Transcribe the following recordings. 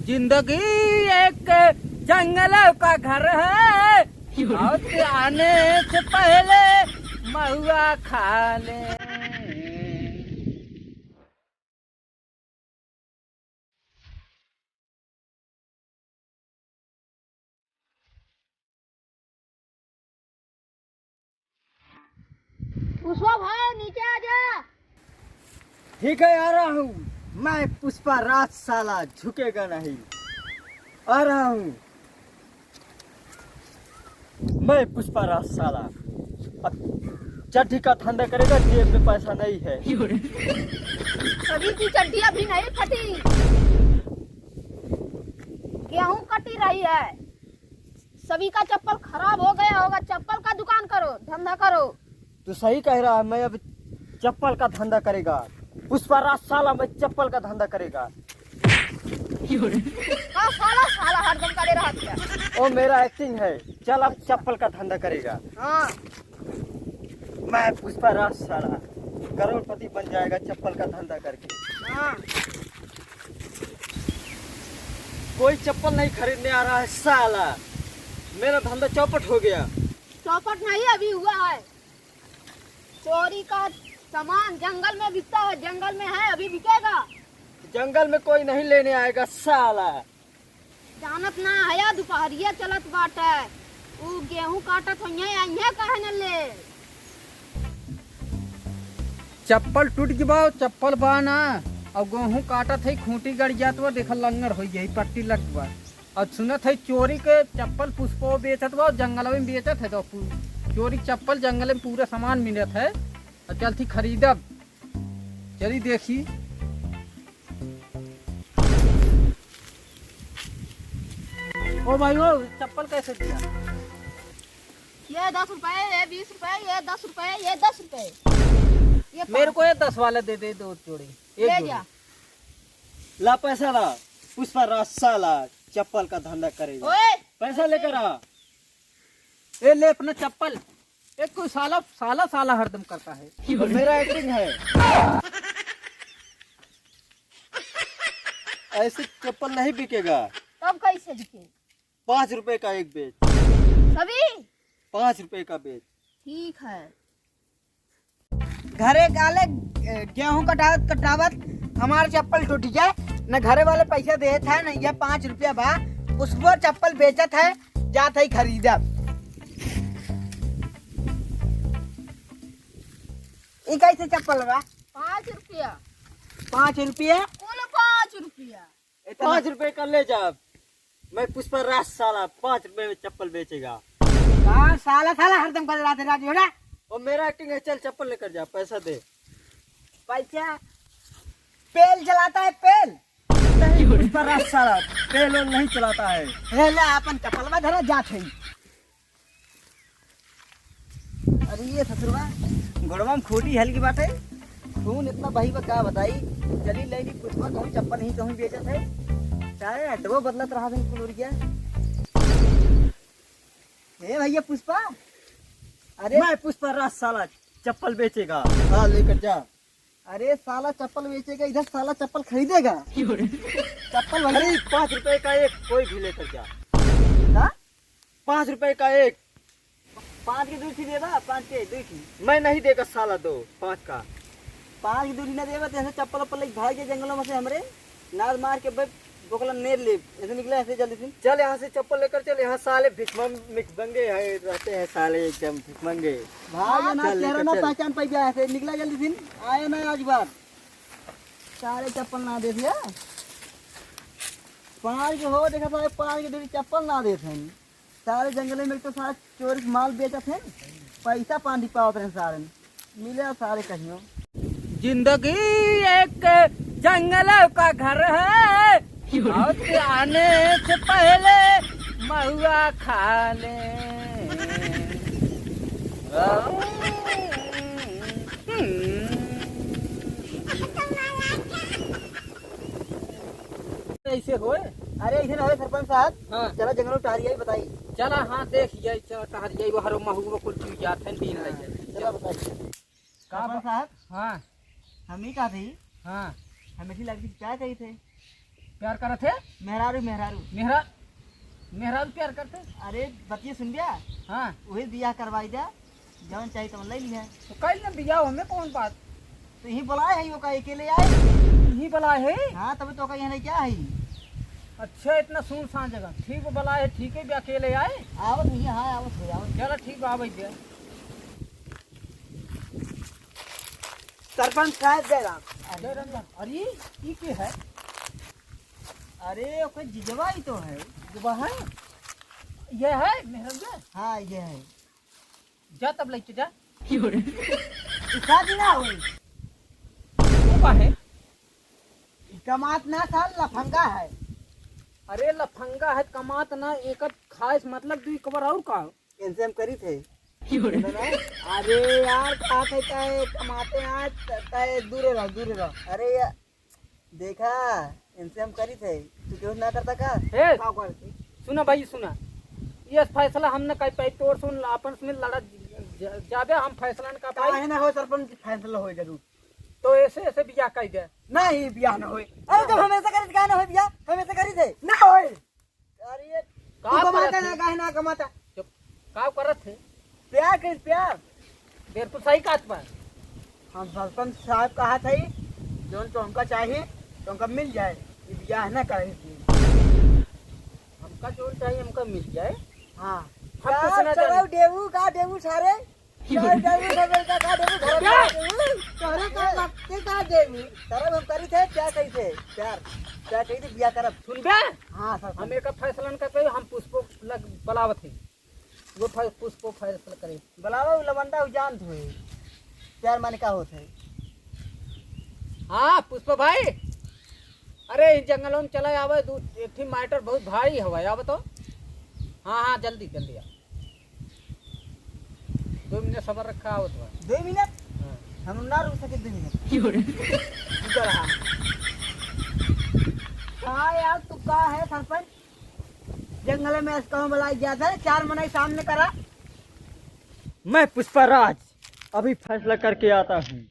जिंदगी एक जंगलों का घर है, मौत आने से पहले महुआ खा ले। पुष्पा भाई नीचे आ जा। ठीक है आ रहा हूँ। मैं पुष्पा राज साला झुकेगा नहीं। आ रहा हूँ मैं पुष्पा राज साला। अब चड्ढी का धंधा करेगा, जेब में पैसा नहीं है। सभी की चड्डी अभी नहीं फटी, गेहूं कटी रही है। सभी का चप्पल खराब हो गया होगा, चप्पल का दुकान करो, धंधा करो। तू सही कह रहा है। मैं अब चप्पल का धंधा करेगा। पुष्पा राज साला मैं चप्पल का धंधा करेगा। साला साला हरदम करे रहा क्या? ओ मेरा एक्टिंग है। चल अब चप्पल का धंधा करेगा। हाँ मैं पुष्पा राज साला करोड़पति बन जाएगा चप्पल का धंधा करके। हाँ। कोई चप्पल नहीं खरीदने आ रहा है साला। मेरा धंधा चौपट हो गया। चौपट नहीं अभी हुआ है। चोरी का सामान जंगल में बिकता है, जंगल में है अभी बिकेगा। जंगल में कोई नहीं लेने आएगा साला। जानत ना है दोपहरिया चलत बाटे, ऊ गेहूं काटत होइए कहने ले। चप्पल टूट गया, चप्पल बाना और गेहूं काटत है, खूंटी गड़ जात बा, देखल लंगर हो गई, पट्टी लग बा। और सुनत है चोरी के चप्पल पुष्पो बेचत बा, जंगल में बेचत है। तो चोरी चप्पल जंगल में पूरा सामान मिलत है। और चलती खरीदब, चली देखी। ओ भाई वो चप्पल कैसे दिया? ये 10 रुपए, ये 20 रुपए, ये 10 रुपए, ये 10 रुपए। ये मेरे को ये 10 वाले दे दे, दो जोड़ी, एक ले जोड़ी। जा। ला पैसा ला। पुष्पा राज साला चप्पल का धंधा करेगा। ओए पैसा लेकर आ। ए ले अपना चप्पल। एक कोई साला साला साला हरदम करता है। और मेरा एक्टिंग है। ऐसे चप्पल नहीं बिकेगा। तब कैसे बिके? 5 रुपए का एक बेच। सभी 5 रुपए का बेच। ठीक है। घरे गाले गेहूं कटावत कटावत हमारे चप्पल टूट जाए न। घरे वाले पैसा देत है न। ये 5 रुपया बा, उसको चप्पल बेचत है, जात है खरीदा। ई कैसे चप्पल बा? 5 रुपया। 5 रुपया? कुल 5 रुपया। 5 रुपए का ले जा। मैं पुष्पा राज साला 5 रुपए में चप्पल बेचेगा। हाँ साला साला हरदम कर रहा था राजू ना। और मेरा एक्टिंग है। चल चप्पल लेकर जा, पैसा दे। पैसा पेल चलाता है, पेल नहीं पुष्पा राज साला पेल वेल नहीं चलाता है। हे ले अपन चप्पल में धरा जात है। अरे ये ससुरवा गोड़वा में खोटी हल्की बात है। खून इतना बही बा का बताई। चली लेनी पुष्पा कहूँ चप्पल नहीं कहूँ बेचत है। चाहे अड्डो बदलत रहा दिन कुल गया। हे भैया पुष्पा। अरे मैं पुष्पा राज साला चप्पल बेचेगा। हाँ लेकर जा। अरे साला चप्पल बेचेगा, इधर साला चप्पल खरीदेगा। चप्पल भैया खरीद 5 रुपए का एक, कोई भी लेकर जा। हाँ? 5 रुपए का एक। 5 की दूरी देगा, 5 के दूरी। मैं नहीं देगा साला दो 5 का। 5 की दूरी न देगा तो ऐसे चप्पल वप्पल लेके भाग गए जंगलों में से हमरे। नाद मार के बोकला नेर ले ऐसे निकला ऐसे जल्दी से। चल यहाँ से चप्पल लेकर चल। यहाँ साले भिखमंगे है रहते हैं साले, एकदम भिखमंगे। भाग ना चल चेहरा लेकर ना चल। पहचान पाई गया ऐसे निकला जल्दी से। आए ना आज बार सारे चप्पल ना दे दिया। 5 के हो देखा सारे 5 की दूरी चप्पल ना देते हैं। सारे जंगल में तो सारे चोरी के माल बेचत हैं, पैसा पानी पावत रहे सारे मिले सारे कहियो। जिंदगी एक जंगलों का घर है, मौत आने से पहले महुआ खा ले। ऐसे होए। अरे इधर रहे सरपंच साहब। हाँ। चला जंगलों टहरिया बताई। चला हाँ देख जाए, टहर जाए, वो हरो महू कुल चीज जात है, दिन लग जाए। चला बताइए सरपंच साहब। हाँ हम ही कहा थी हाँ हमें लड़की चाय चाहिए थे। प्यार करत है? मेहरारू मेहरारू। मेहरारू प्यार करते? अरे बतिए सुन बिया, हाँ वही बियाह करवाई जा, जवन चाहिए तवन ले लिया। तो कल ना बिया हमें कौन बात? तो यही बुलाए है, वो का अकेले आए। यही बला है। हाँ तब तो का यहाँ क्या है। अच्छा इतना सुनसान जगह, ठीक है बला है, ठीक है भी अकेले आए। आवत नहीं है, हाँ आवत हो आवत। चलो ठीक बा भाई भैया। सरपंच साहब जयराम। जय रंजन, अरे ये क्या है? अरे कोई जिजवा ही तो है। जुबा है? ये है मेहरंजन? हाँ ये है। जा तब लेके जा। शादी ना हुई, वो का है? कमात ना साल लफंगा है। अरे लफंगा है कमात ना, एक खास मतलब दुई कबर और का? इनसे हम करी थे। अरे यार क्या कहता है, कमाते आज तय दूर रहो। अरे यार देखा, इनसे हम करी थे, तू क्यों ना करता का? हे क्या करती? सुना भाई सुना, ये फैसला हमने कहीं पे तोड़ सुन अपन में लड़ा जाबे, हम फैसला न का पाई काहे ना हो सरपंच, फैसला हो जरूर। तो ऐसे ऐसे बिया कह दे। नहीं बियाह ना होए। अरे जब हमेशा करी काहे ना होए बियाह, हमेशा करी थे। ना होए। अरे ये तू का कमाता करत ना, है? काहे ना कमाता। चुप, का करत है? प्यार कर प्यार। देर तो सही काट पा। हम सरपंच साहब कहा था जो तो हमका चाहिए तो हमका मिल जाए, ये बियाह ना करे। हमका जो चाहिए हमका मिल जाए। हाँ हम पूछना चलो चाहते- डेबू का डेबू सारे डेबू का डेबू सारे का लगते का डेबू सारे हम करी थे। क्या कही थे? प्यार क्या कही थी, बियाह करब। सुन बे, हाँ सर हम एक फैसला न कर पाई, हम पुष्पो लग बलावत है, वो पुष्पो फैसला करे। बुलावा लवंडा जान थे। प्यार माने का होते? हाँ पुष्प भाई, अरे इन जंगलों में चला आवे, एक थी मैटर बहुत भारी हवा आवे तो। हाँ हाँ जल्दी जल्दी आ, 2 मिनट सबर रखा आवत बा। 2 मिनट हाँ। हम ना रुक सके। 2 मिनट हाँ यार तू का है सरपंच, जंगल में कहूँ बुलाई गया था, 4 महीने सामने करा। मैं पुष्पराज अभी फैसला करके आता हूँ।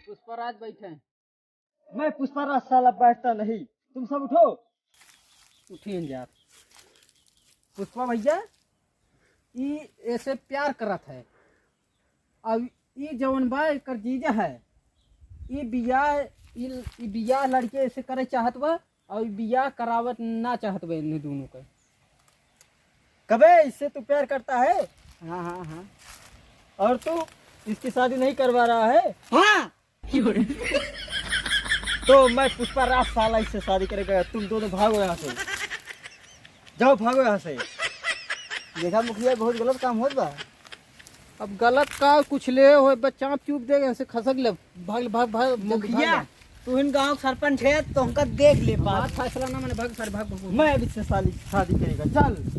पुष्पराज बैठे हैं। मैं पुष्पराज साला बैठता नहीं, तुम सब उठो। उठिए यार। पुष्पा भैया, ई ऐसे प्यार करत है, अब ई जवन बा एकर जीजा है, ई बियाह लड़के ऐसे करे चाहत बा, और ई बियाह करावत ना चाहत बा इन दोनों के। कबे इससे तू प्यार करता है हाँ हाँ हाँ और तू इसकी शादी नहीं करवा रहा है? हाँ तो मैं पुष्पराज साला इससे शादी करेगा। तुम दोनों भागो यहाँ से, जाओ भागो यहाँ से। देखा मुखिया बहुत गलत काम होत बा। अब गलत का कुछ ले हो बच्चा चुप देगा ऐसे खसक ले, भाग भाग भाग मुखिया तू इन गाँव सरपंच है तो हमका देख ले बात बात। फैसला ना मैंने भाग सर भाग भाग। मैं अब इससे शादी करेगा। चल